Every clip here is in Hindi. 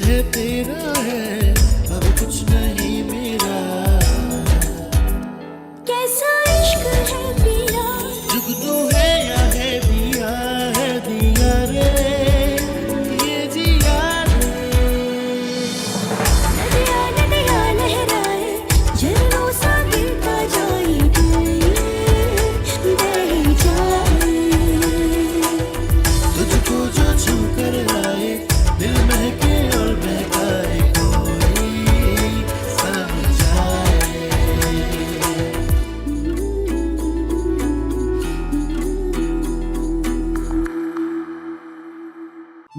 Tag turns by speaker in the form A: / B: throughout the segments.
A: है तेरा है, अब कुछ नहीं मेरा। कैसा इश्क है पिया, जुगनू है या है दिया रे, ये जिया रे। नदिया नदिया लहराए, झरनों सा गिरता जाए, बह जाए। तुझको जो छू कर आए, दिल महके और बहकाए, कोई समझाए।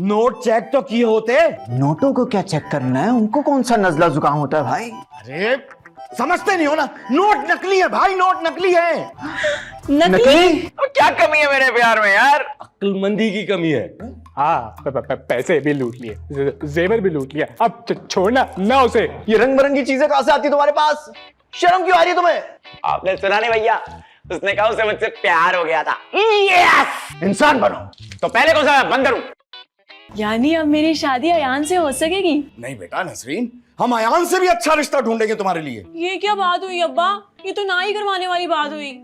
B: नोट चेक तो किए होते।
C: नोटों को क्या चेक करना है, उनको कौन सा नजला जुकाम होता है भाई।
B: अरे समझते नहीं हो ना, नोट नकली है भाई, नोट नकली है।
C: नकली?
D: क्या कमी है मेरे प्यार में यार?
E: अक्लमंदी की कमी है।
F: हाँ, पैसे भी लूट लिए, जेवर भी लूट लिया, अब छोड़ना ना उसे।
C: ये रंग बिरंगी चीजें कहां से आती तुम्हारे पास? शर्म क्यों आ रही है तुम्हें?
D: आपने सुना नहीं भैया, उसने कहा उसे मुझसे प्यार हो गया था। यस!
C: इंसान बनो।
D: तो पहले कौन सा बंदर हूं?
G: यानी अब मेरी शादी अयान से हो सकेगी?
B: नहीं बेटा नसरीन, हम अयान से भी अच्छा रिश्ता ढूंढेंगे तुम्हारे लिए।
G: ये क्या बात हुई अब्बा, ये तो ना ही करवाने वाली बात हुई।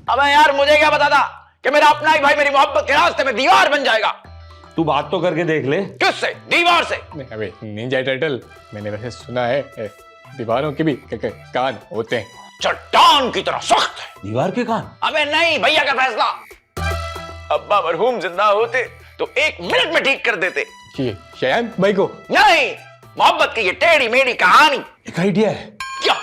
D: अबे यार, मुझे क्या पता था कि मेरा अपना ही भाई मेरी मोहब्बत के रास्ते में दीवार बन जाएगा।
E: तू बात तो करके देख ले।
D: किससे? दीवार से।
F: अबे निंजा टर्टल, मैंने वैसे सुना है दीवारों के भी कान होते हैं।
D: चट्टान की तरह सख्त है।
E: दीवार के कान?
D: अबे नहीं, भैया का फैसला। अब्बा मरहूम जिंदा होते तो 1 मिनट में ठीक कर देते।
F: ये शयान भाई को?
D: नहीं, मोहब्बत की ये टेढ़ी मेढ़ी कहानी।
E: एक आइडिया है।
D: क्या?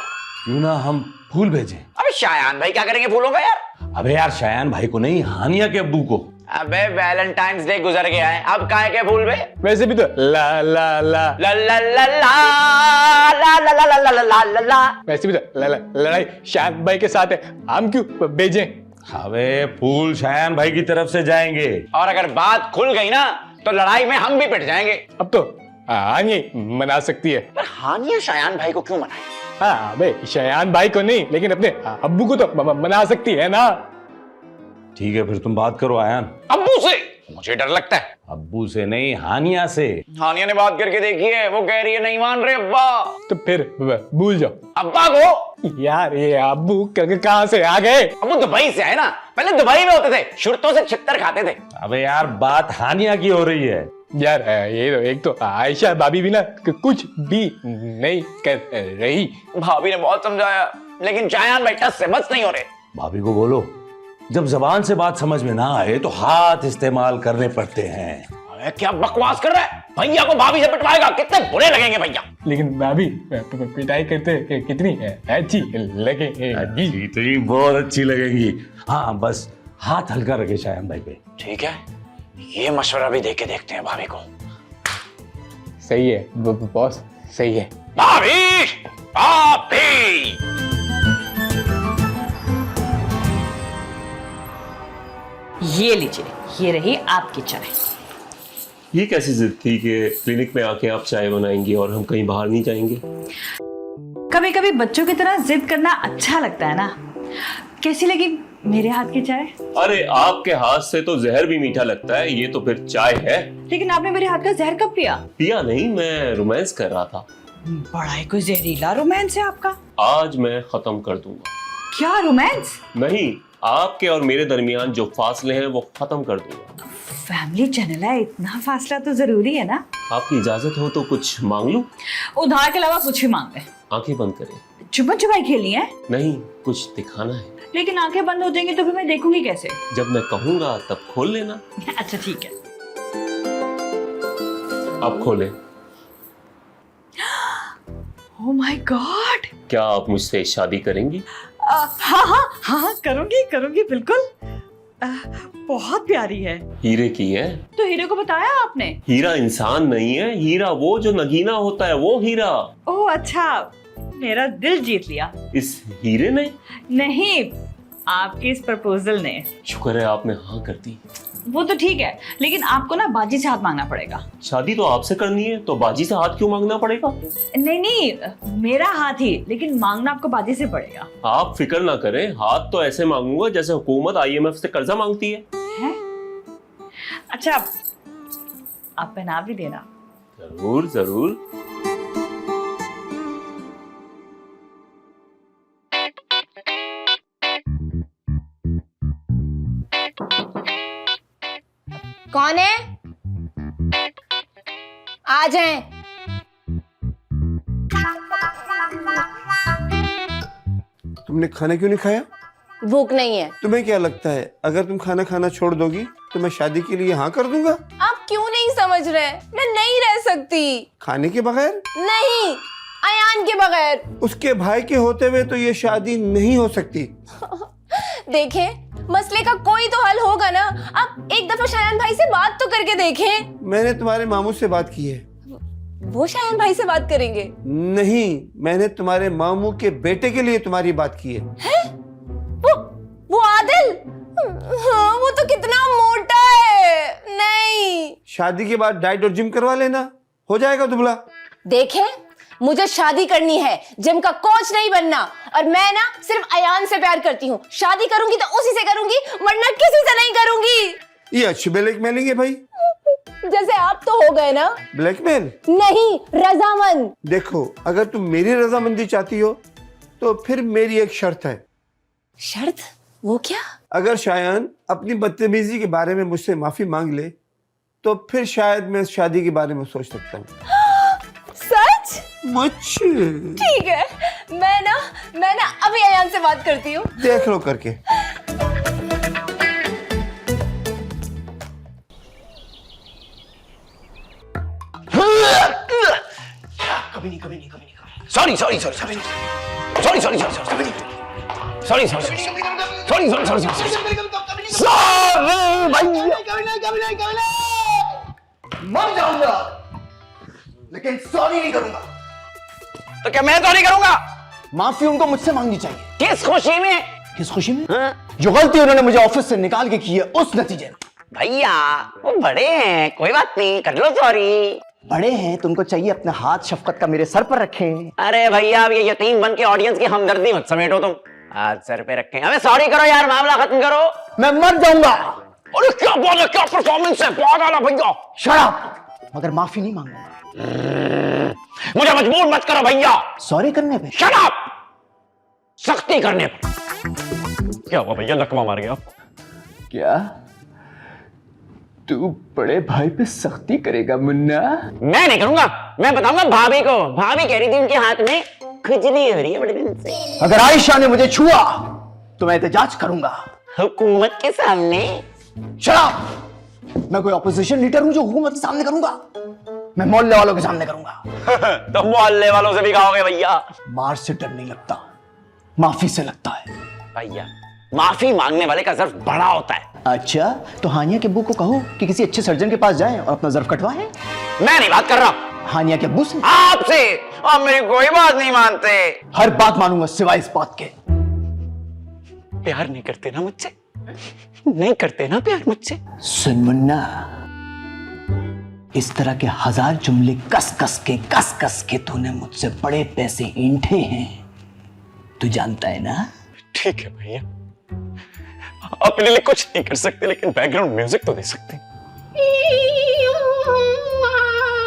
E: क्यों ना हम फूल भेजें?
D: अबे शायान भाई क्या करेंगे फूलों का यार?
E: अबे यार, शायान भाई को नहीं, हानिया के अब्बू को।
D: अबे वैलेंटाइंस डे गुजर गया है, अब काहे के फूल बे?
F: वैसे भी तो ला ला ला
D: ला ला ला ला ला ला ला ला ला ला ला ला।
F: वैसे भी तो लड़ाई शयान भाई के साथ है, हम क्यों भेजें?
E: अबे फूल शायान भाई की तरफ से जाएंगे।
D: और अगर बात खुल गई ना तो लड़ाई में हम भी पिट जाएंगे।
F: अब तो हानिया मना सकती है।
D: पर हानिया शायान भाई को क्यों मनाए?
F: हाँ अबे, शयान भाई को नहीं, लेकिन अपने अब्बू को तो मना सकती है ना।
E: ठीक है, फिर तुम बात करो आयान।
D: अब्बू से? मुझे डर लगता है।
E: अब्बू से नहीं, हानिया से।
D: हानिया ने बात करके देखी है, वो कह रही है नहीं मान रहे अब्बा।
F: तो फिर भूल जाओ
D: अब्बा को।
F: यार। ये अब्बू कहाँ से आ गए?
D: अब्बू दुबई से आए ना, पहले दुबई में होते थे, शुरतों से छित्तर खाते थे।
E: अबे यार, बात हानिया की हो रही है।
F: यार ये तो एक तो आयशा भाभी भी ना कुछ भी नहीं कर रही।
D: भाभी ने बहुत समझाया, लेकिन शायान भाई टस से बस नहीं हो रहे।
E: भाभी को बोलो, जब जबान से बात समझ में ना आए तो हाथ इस्तेमाल करने पड़ते हैं।
D: अरे क्या बकवास कर रहा है? भैया को भाभी से पिटवाएगा, कितने बुरे लगेंगे भैया।
F: लेकिन भाभी पिटाई करते कितनी अच्छी लगेगी।
E: तो बहुत अच्छी लगेगी। हाँ, बस हाथ हल्का रखे शायान भाई पे।
D: ठीक है, ये मशवरा भी देके देखते हैं भाभी को।
F: सही है बॉस, सही है।
D: भाभी, भाभी।
H: ये लीजिए, ये रही आपकी चाय।
I: ये कैसी जिद थी कि क्लिनिक में आके आप चाय बनाएंगी और हम कहीं बाहर नहीं जाएंगे?
H: कभी कभी बच्चों की तरह जिद करना अच्छा लगता है ना। कैसी लगी मेरे हाथ की चाय?
I: अरे आपके हाथ से तो जहर भी मीठा लगता है, ये तो फिर चाय है।
H: लेकिन आपने मेरे हाथ का जहर कब पिया?
I: पिया नहीं, मैं रोमांस कर रहा था।
H: बड़ा ही कोई जहरीला रोमांस है आपका।
I: आज मैं खत्म कर दूंगा।
H: क्या रोमांस?
I: नहीं, आपके और मेरे दरमियान जो फासले हैं वो खत्म कर दूंगा।
H: फैमिली चैनल है, इतना फासला तो जरूरी है ना।
I: आपकी इजाजत हो तो कुछ मांग लूं?
H: उधार के अलावा कुछ भी मांग ले।
I: आंखें बंद करें।
H: छुपन छुपाई खेलनी है?
I: नहीं, कुछ दिखाना है।
H: लेकिन आंखें बंद हो जाएंगी तो फिर मैं देखूंगी कैसे?
I: जब मैं कहूंगा तब खोल लेना।
H: अच्छा ठीक है।
I: अब खोले।
H: Oh my God.
I: क्या आप मुझसे शादी करेंगी?
H: हाँ हाँ हाँ, करूंगी करूंगी बिल्कुल। बहुत प्यारी है।
I: हीरे की है?
H: तो हीरे को बताया आपने?
I: हीरा इंसान नहीं है, हीरा वो जो नगीना होता है, वो हीरा।
H: ओह अच्छा, मेरा दिल जीत लिया।
I: इस हीरे ने?
H: नहीं, आपके इस प्रपोजल ने।
I: शुक्र है आपने हाँ कर दी।
H: वो तो ठीक है, लेकिन आपको ना बाजी से हाथ मांगना पड़ेगा।
I: शादी तो आपसे करनी है, तो बाजी से हाथ क्यों मांगना पड़ेगा?
H: नहीं नहीं, मेरा हाथ ही, लेकिन मांगना आपको बाजी से पड़ेगा।
I: आप फिक्र ना करें, हाथ तो ऐसे मांगूंगा जैसे हुकूमत IMF से कर्जा मांगती है।
H: अच्छा, आप पहना भी देना।
I: जरूर जरूर।
G: कौन है? आ जाएं।
J: तुमने खाना क्यों नहीं खाया?
G: भूख नहीं है।
J: तुम्हें क्या लगता है अगर तुम खाना खाना छोड़ दोगी तो मैं शादी के लिए हाँ कर दूंगा?
G: आप क्यों नहीं समझ रहे? मैं नहीं रह सकती।
J: खाने के बगैर?
G: नहीं, अयान के बगैर।
J: उसके भाई के होते हुए तो ये शादी नहीं हो सकती।
G: देखें, मसले का कोई तो हल होगा ना। आप एक दफा शायान भाई से बात तो करके देखें।
J: मैंने तुम्हारे मामू से बात की है।
G: वो शायान भाई से बात करेंगे?
J: नहीं, मैंने तुम्हारे मामू के बेटे के लिए तुम्हारी बात की है।
G: वो आदिल? हाँ, वो तो कितना मोटा है। नहीं।
J: शादी के बाद डाइट और जिम करवा लेना, हो जाएगा दुबला।
G: देखें, मुझे शादी करनी है, जिम का कोच नहीं बनना। और मैं ना सिर्फ अयान से प्यार करती हूँ। शादी करूंगी तो उसी से करूंगी, वरना किसी से नहीं करूंगी।
J: ये अच्छी ब्लैकमेलिंग है भाई।
G: जैसे आप तो हो गए ना।
J: ब्लैकमेल
G: नहीं, रजामंद।
J: देखो, अगर तुम मेरी रजामंदी चाहती हो तो फिर मेरी एक शर्त है।
G: शर्त? वो क्या?
J: अगर शायान अपनी बदतमीजी के बारे में मुझसे माफी मांग ले तो फिर शायद मैं शादी के बारे में सोच सकता हूँ।
G: सच?
J: मुझ
G: ठीक है, मैं ना अभी अयान से बात करती हूँ।
J: देख लो करके।
B: कभी नहीं, कभी नहीं, कभी नहीं। Sorry sorry sorry sorry sorry sorry sorry sorry sorry sorry sorry sorry sorry sorry मर जाऊंगा लेकिन सॉरी नहीं करूंगा।
D: तो क्या मैं सॉरी करूंगा?
C: माफी उनको मुझसे मांगनी चाहिए।
D: किस खुशी में?
C: किस खुशी में? जो गलती उन्होंने मुझे ऑफिस से निकाल के की है उस नतीजे में।
D: भैया वो बड़े हैं, कोई बात नहीं, कर लो सॉरी।
C: बड़े हैं, तुमको चाहिए अपना हाथ शफकत का मेरे सर पर रखें।
D: अरे भैया, अब ये यतीम बन के ऑडियंस की हमदर्दी मत समेटो तुम। हाथ सर पे रखें। अबे सॉरी करो यार, मामला खत्म करो।
C: मैं मर जाऊंगा।
D: अरे क्या बात है, क्या परफॉर्मेंस है, बहुत आला भैया।
C: Shut up. मगर माफी नहीं मांगूंगा।
D: मुझे मजबूर मत करो भैया।
C: सॉरी करने पे?
D: Shut up. सख्ती करने पर। क्या हुआ भैया, लकवा मार गया?
C: क्या तू बड़े भाई पे सख्ती करेगा मुन्ना?
D: मैं नहीं करूंगा, मैं बताऊंगा भाभी को। भाभी कह रही थी उनके हाथ में खुजली हो रही है बड़े दिन से।
C: अगर आयशा ने मुझे छुआ तो मैं एहतजाज करूंगा
D: हुकूमत के सामने।
C: Shut up. मैं कोई ऑपोजिशन लीडर हूं जो हुकूमत के सामने करूंगा? मैं मोहल्ले वालों के सामने करूंगा।
D: तो मोहल्ले वालों से भी कहोगे भैया?
C: मार से डर नहीं लगता, माफी से लगता है।
D: भैया, माफी मांगने वाले का ज़र्फ बड़ा होता है।
C: अच्छा, तो हानिया के अब्बू को कहो कि किसी अच्छे सर्जन के पास जाएं और अपना ज़र्फ कटवाएं।
D: मैं नहीं बात कर रहा।
C: हानिया के अब्बू से?
D: आपसे। आप मेरी कोई बात नहीं मानते।
C: हर बात मानूंगा सिवाय इस बात के।
D: प्यार नहीं करते ना मुझसे? नहीं करते ना प्यार मुझसे?
C: सुन मुन्ना, इस तरह के हजार जुमले कस कस के तूने मुझसे बड़े पैसे ईंठे हैं, तू जानता है ना?
D: ठीक है भैया, अपने लिए कुछ नहीं कर सकते लेकिन बैकग्राउंड म्यूजिक तो दे सकते।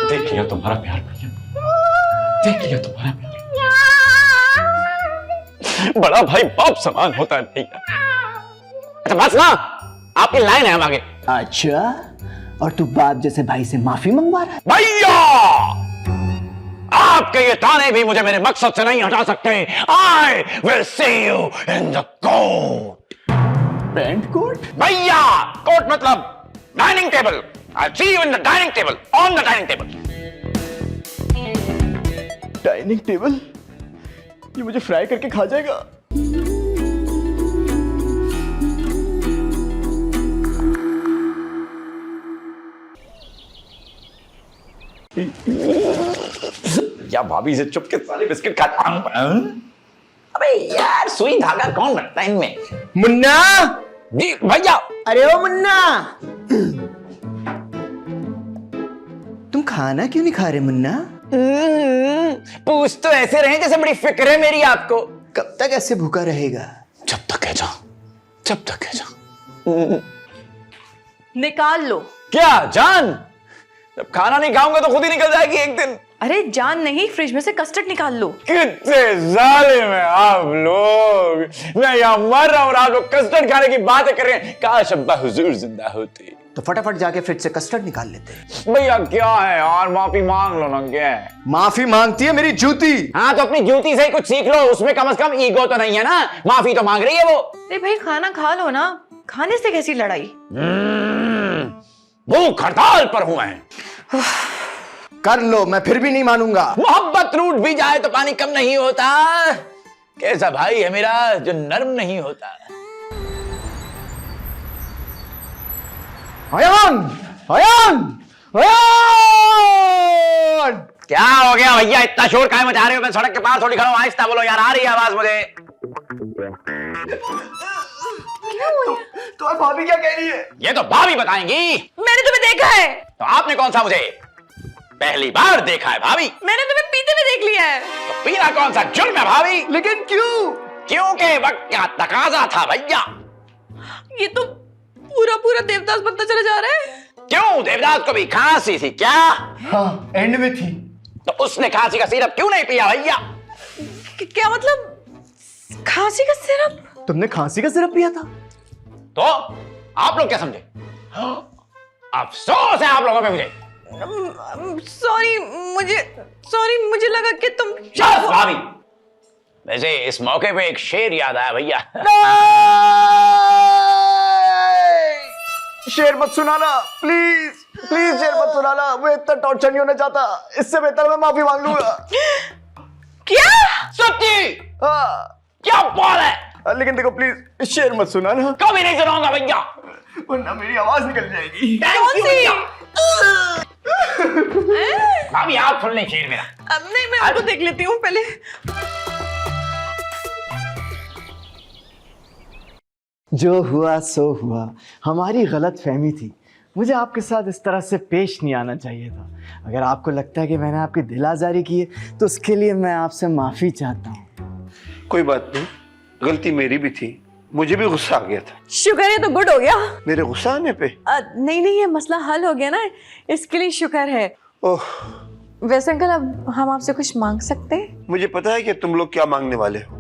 D: देख लिया तुम्हारा प्यार भैया, देख लिया तुम्हारा प्यार। बड़ा भाई बाप समान होता है भैया। अच्छा बस ना, आपकी लाइन है हम आगे।
C: अच्छा, और तू बाप जैसे भाई से माफी मंगवा रहा है?
D: भैया, आपके ये ताने भी मुझे मेरे मकसद से नहीं हटा सकते। I will see you in the court.
C: Pant coat?
D: भैया, कोर्ट मतलब dining table. I'll see you in the dining table, on the dining table.
C: Dining table? ये मुझे फ्राई करके खा जाएगा।
D: भैया भाभी से चुप के सारे बिस्किट खाता हूं। अबे यार सुई धागा कौन रखता है इनमें?
C: मुन्ना,
D: जी भैया।
C: अरे ओ मुन्ना, तुम खाना क्यों नहीं खा रहे मुन्ना?
D: पूछ तो ऐसे रहे जैसे बड़ी फिक्र है मेरी आपको।
C: कब तक ऐसे भूखा रहेगा?
D: जब तक है जा, जब तक है जा।
H: निकाल लो।
D: क्या जान? जब खाना नहीं खाऊंगा तो खुद ही निकल जाएगी एक दिन।
H: अरे जान नहीं, फ्रिज में से कस्टर्ड निकाल लो।
D: कितने जालिम हैं आप लोग। मैं यहाँ मर रहा हूँ और आप लोग कस्टर्ड खाने की बातें कर रहे हैं। काश अब्बा हुजूर जिंदा होते
C: तो फटाफट जाके फ्रिज से कस्टर्ड निकाल लेते।
D: भैया क्या है यार, माफी मांग लो ना। क्या है?
C: माफी मांगती है मेरी जूती।
D: हाँ तो अपनी जूती से ही कुछ सीख लो, उसमें कम से कम ईगो तो नहीं है ना। माफी तो मांग रही है वो।
H: अरे भाई खाना खा लो ना, खाने से कैसी लड़ाई?
D: भूख हड़ताल पर हूं मैं।
C: कर लो, मैं फिर भी नहीं मानूंगा।
D: मोहब्बत रूठ भी जाए तो पानी कम नहीं होता। कैसा भाई है मेरा जो नर्म नहीं होता।
C: अयान, अयान, अयान!
D: क्या हो गया भैया, इतना शोर काहे मचा रहे हो? मैं सड़क के पास थोड़ी खड़ा हूं, आहिस्ता बोलो यार, आ रही है आवाज मुझे।
H: क्या हुआ?
C: तो भाभी क्या कह रही है?
D: ये तो भाभी बताएंगी।
H: मैंने तुम्हें देखा है।
D: तो आपने कौन सा मुझे पहली बार देखा है भाभी?
H: मैंने तुम्हें पीते हुए देख लिया है।
D: तो पीना कौन सा जुर्म है भाभी?
C: लेकिन क्यों?
D: क्योंकि वक्त का तकाजा था भैया।
H: ये तो पूरा पूरा देवदास बनता चला जा रहा है।
D: क्यों, देवदास को भी खांसी थी क्या?
C: हाँ, एंड में थी।
D: तो उसने खांसी का सिरप क्यों नहीं पिया भैया?
H: क्या मतलब? खांसी का सिरप?
C: तुमने खांसी का सिरप पिया था?
D: तो आप लोग क्या समझे? अफसोस है आप लोगों पे मुझे।
H: सॉरी, मुझे लगा कि तुम।
D: शाबाश भाभी। वैसे इस मौके पे एक शेर याद आया भैया।
C: शेर मत सुनाना प्लीज, प्लीज शेर मत सुनाना। मैं इतना टॉर्चर नहीं होना चाहता। इससे बेहतर मैं माफी मांग लूंगा।
H: क्या?
D: सच्ची?
C: हाँ,
D: क्या बात है?
C: लेकिन देखो प्लीज शेर मत सुनाना।
D: कभी नहीं सुनाऊंगा भैया,
C: वरना मेरी आवाज निकल जाएगी।
H: कौन सी?
D: भाभी आप सुन लें शेर मेरा।
H: अब नहीं, मैं उनको देख लेती हूँ पहले।
C: जो हुआ सो हुआ, हमारी गलत फहमी थी। मुझे आपके साथ इस तरह से पेश नहीं आना चाहिए था। अगर आपको लगता है कि मैंने आपकी दिल आज़ारी की है तो उसके लिए मैं आपसे माफ़ी चाहता हूँ।
J: कोई बात नहीं, गलती मेरी भी थी, मुझे भी गुस्सा आ गया था।
H: शुक्र है तो गुड हो गया।
J: मेरे गुस्सा आने पे?
H: नहीं, ये मसला हल हो गया ना, इसके लिए शुक्र है।
J: ओह,
H: वैसे अंकल अब हम आपसे कुछ मांग सकते हैं?
J: मुझे पता है कि तुम लोग क्या मांगने वाले हो।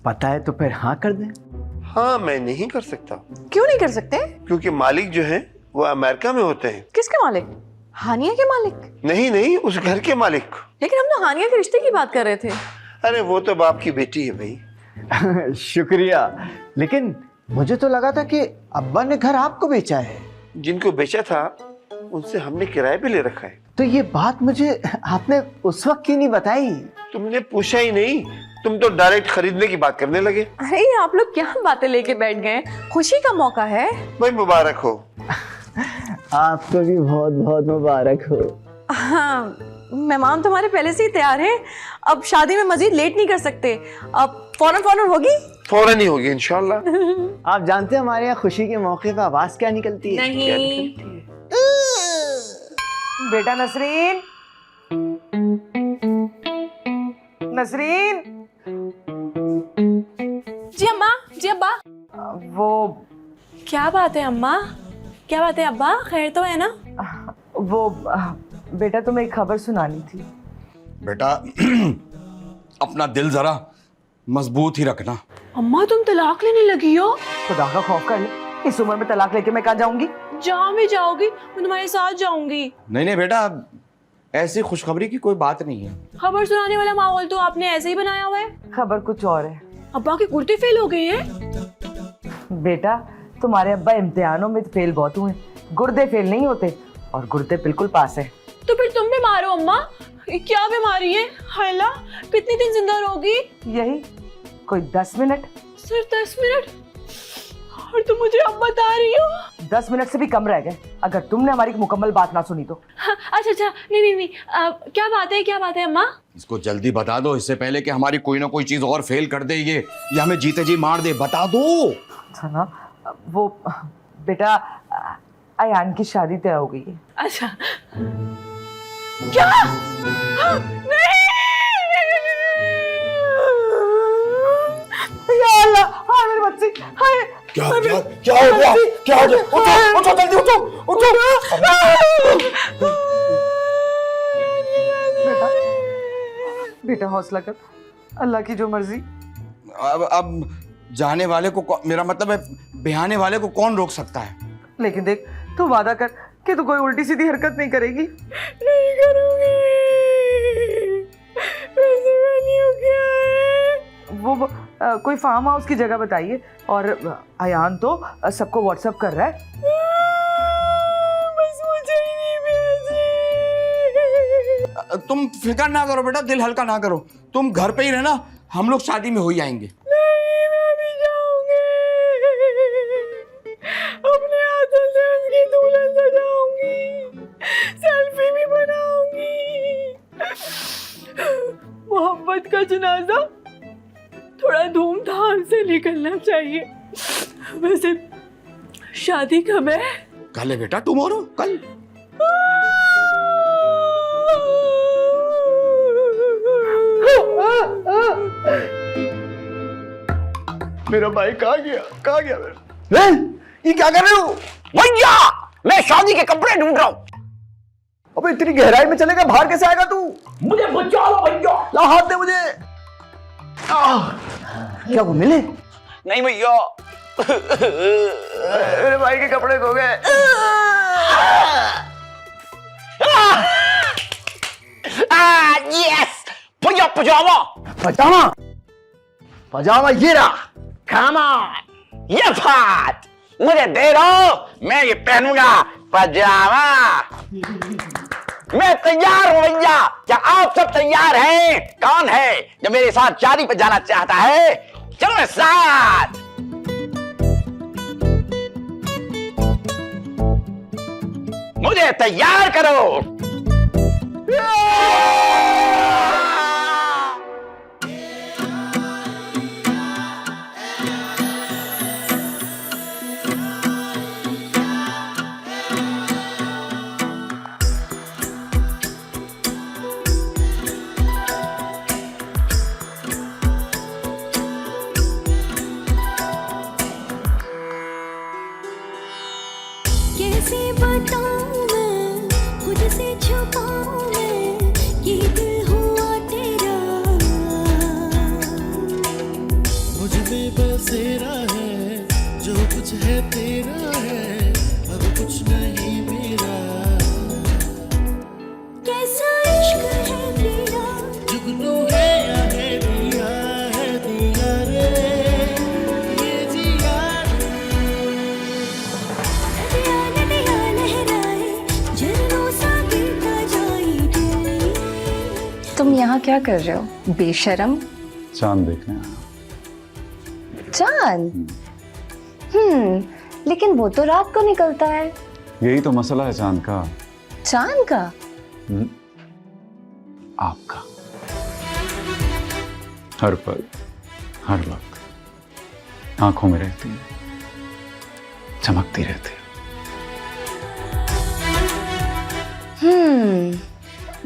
C: पता है तो फिर हाँ कर दें।
J: हाँ, मैं नहीं कर सकता।
H: क्यों नहीं कर सकते?
J: क्योंकि मालिक जो है वो अमेरिका में होते हैं।
H: किसके मालिक? हानिया के मालिक?
J: नहीं, उस घर के मालिक।
H: लेकिन हम तो हानिया के रिश्ते की बात कर रहे थे।
J: अरे वो तो बाप की बेटी है भाई।
C: शुक्रिया, लेकिन मुझे तो लगा था कि अब्बा ने घर आपको बेचा है।
J: जिनको बेचा था उनसे हमने किराए पे ले रखा है।
C: तो ये बात मुझे आपने उस वक्त क्यों नहीं बताई?
J: तुमने पूछा ही नहीं, तुम तो डायरेक्ट खरीदने की बात करने लगे।
H: अरे आप लोग क्या बातें लेके बैठ गए? खुशी का मौका है।
J: भाई मुबारक हो।
C: आपको भी बहुत बहुत मुबारक हो।
H: हाँ, मेहमान तुम्हारे पहले से ही तैयार हैं। अब शादी में मजीद लेट नहीं कर सकते। अब फौरन होगी?
J: फौरन ही होगी इंशाल्लाह।
C: आप जानते हैं हमारे यहाँ खुशी के मौके पे आवाज क्या निकलती है?
H: नहीं।
C: बेटा नसरीन, नसरीन।
G: जी अम्मा, जी अब्बा।
C: वो
G: क्या बात है अम्मा? क्या बात है अब्बा? खैर तो है ना?
C: वो बेटा तुम्हें एक खबर सुनानी थी।
E: बेटा अपना दिल जरा मजबूत ही रखना।
G: अम्मा तुम तलाक लेने लगी हो?
C: खुदा का खौफ कर ले, इस उम्र में तलाक लेके मैं कहाँ जाऊंगी?
G: जहाँ भी जाओगी मैं तुम्हारे साथ जाऊंगी।
E: नहीं बेटा, ऐसी खुशखबरी की कोई बात नहीं है।
G: खबर सुनाने वाला माहौल तो आपने ऐसे ही बनाया हुआ है।
C: खबर कुछ और है।
G: अब्बा के कुर्ते फेल हो गए हैं।
C: बेटा तुम्हारे अब्बा इम्तिहानों में फेल बहुत हुए, गुर्दे फेल नहीं होते, और गुर्दे बिल्कुल पास है।
G: तो फिर तुम बीमार हो अम्मा? क्या बीमारी है? हायला कितने दिन जिंदा रहोगी?
C: यही कोई 10 मिनट।
G: सिर्फ 10 मिनट? और तुम मुझे अब बता रही हो?
C: 10 मिनट से भी कम रह गए अगर तुमने हमारी मुकम्मल बात ना सुनी तो।
G: अच्छा
H: अच्छा, नहीं, क्या बात है अम्मा?
E: इसको जल्दी बता दो, इससे पहले कि हमारी कोई ना कोई चीज और फेल कर दे ये हमें जीते जी मार दे। बता दो।
K: था ना, वो बेटा अयान की शादी तय हो गई है।
H: अच्छा, क्या? नहीं,
K: या अल्लाह, हाय मेरे बच्चे, हाय।
E: क्या हो गया? उठो जल्दी, उठो।
K: बेटा हौसला कर, अल्लाह की जो मर्जी।
E: अब जाने वाले को मेरा मतलब है बिहाने वाले को कौन रोक सकता है?
K: लेकिन देख, तू वादा कर कि तू कोई उल्टी सीधी हरकत नहीं करेगी।
H: नहीं करूंगी। वैसे मैंने क्या है?
K: वो कोई फार्म हाउस की जगह बताइए, और अयान तो सबको व्हाट्सएप कर रहा है।
H: बस मुझे ही नहीं भेजे।
E: तुम फिक्र ना करो बेटा, दिल हल्का ना करो, तुम घर पे ही रहना, हम लोग शादी में हो ही आएंगे।
H: नहीं, मैं भी जाऊंगी, अपने हाथों से उसकी दुल्हन सजाऊंगी, सेल्फी भी बनाऊंगी। मोहब्बत का जनाजा थोड़ा धूमधाम से निकलना चाहिए। वैसे शादी कब है?
E: कल है बेटा, टुमारो, कल।
C: मेरा भाई कहाँ गया मेरा?
B: ये क्या कर रहे हो भैया? मैं शादी के कपड़े ढूंढ रहा हूँ।
C: अबे इतनी गहराई में चलेगा, बाहर कैसे आएगा तू?
B: मुझे बचा लो भैया।
C: ला हाथ दे मुझे। क्या वो मिले?
B: नहीं भैया,
C: मेरे भाई के कपड़े खो गए।
B: यस भैया, पजामा ये रहा। Come on, ये बात मुझे दे दो, मैं ये पहनूंगा पजामा। मैं तैयार हूं भैया, क्या आप सब तैयार हैं? कौन है जो मेरे साथ शादी पे जाना चाहता है? चलो मेरे साथ। मुझे तैयार करो।
A: कैसे बताऊं मैं, खुद से छुपाऊं मैं, ये दिल हुआ तेरा।
L: मुझ में बसेरा है, जो कुछ है तेरा है, अब कुछ नहीं मेरा।
A: कैसा इश्क है तेरा,
L: जुगनू है या है दिया रे, ये जिया।
A: नदिया लहराए, झरनों सा गिरता जाए दिल।
G: तुम यहाँ क्या कर रहे हो बेशरम?
D: चांद देखने आया।
G: चांद? लेकिन वो तो रात को निकलता है।
D: यही तो मसला है चांद का।
G: चांद का?
D: आपका। हर पल हर वक्त आंखों में रहती है, चमकती रहती है।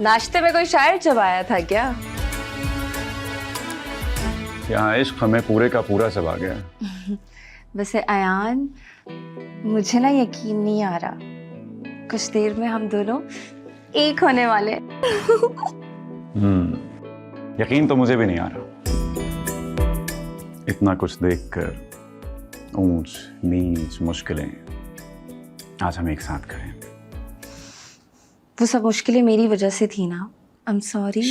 G: नाश्ते में कोई शायर चबाया था क्या?
D: यहाँ इश्क हमें पूरे का पूरा चबा गया।
G: वैसे अयान, मुझे ना यकीन नहीं आ रहा, कुछ देर में हम दोनों एक होने वाले।
D: यकीन तो मुझे भी नहीं आ रहा। इतना कुछ देखकर, ऊंच नीच मुश्किलें आज हम एक साथ करें।
G: वो सब मुश्किलें मेरी वजह से थी ना। I am sorry.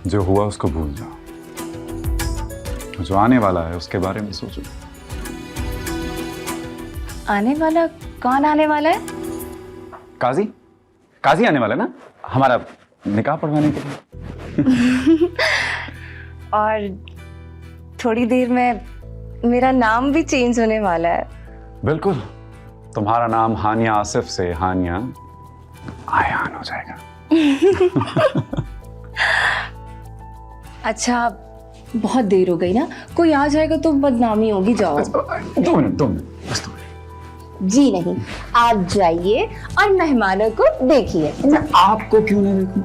D: जो हुआ उसको भूल जाओ, जो आने वाला है उसके बारे में सोचो।
G: आने वाला? कौन आने वाला है?
D: काजी, काजी आने वाला ना, हमारा निकाह पढ़वाने के लिए।
G: और थोड़ी देर में मेरा नाम भी चेंज होने वाला है।
D: बिल्कुल, तुम्हारा नाम हानिया आसिफ से हानिया आयान हो जाएगा।
G: अच्छा, बहुत देर हो गई ना, कोई आ जाएगा तो बदनामी होगी। जाओ।
D: 2 मिनट बस 2 मिनट।
G: जी नहीं, आप जाइए और मेहमानों को देखिए।
D: मैं आपको क्यों नहीं देखूं?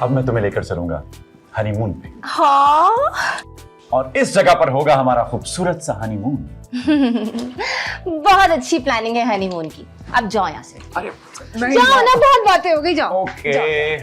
D: अब मैं तुम्हें लेकर चलूंगा हनीमून पे।
G: हाँ।
D: और इस जगह पर होगा हमारा खूबसूरत सा हनीमून।
G: बहुत अच्छी प्लानिंग है हनीमून की। अब जाओ यहाँ से।
D: अरे
G: जाओ ना, बहुत बातें हो गई। जाओ।
D: ओके।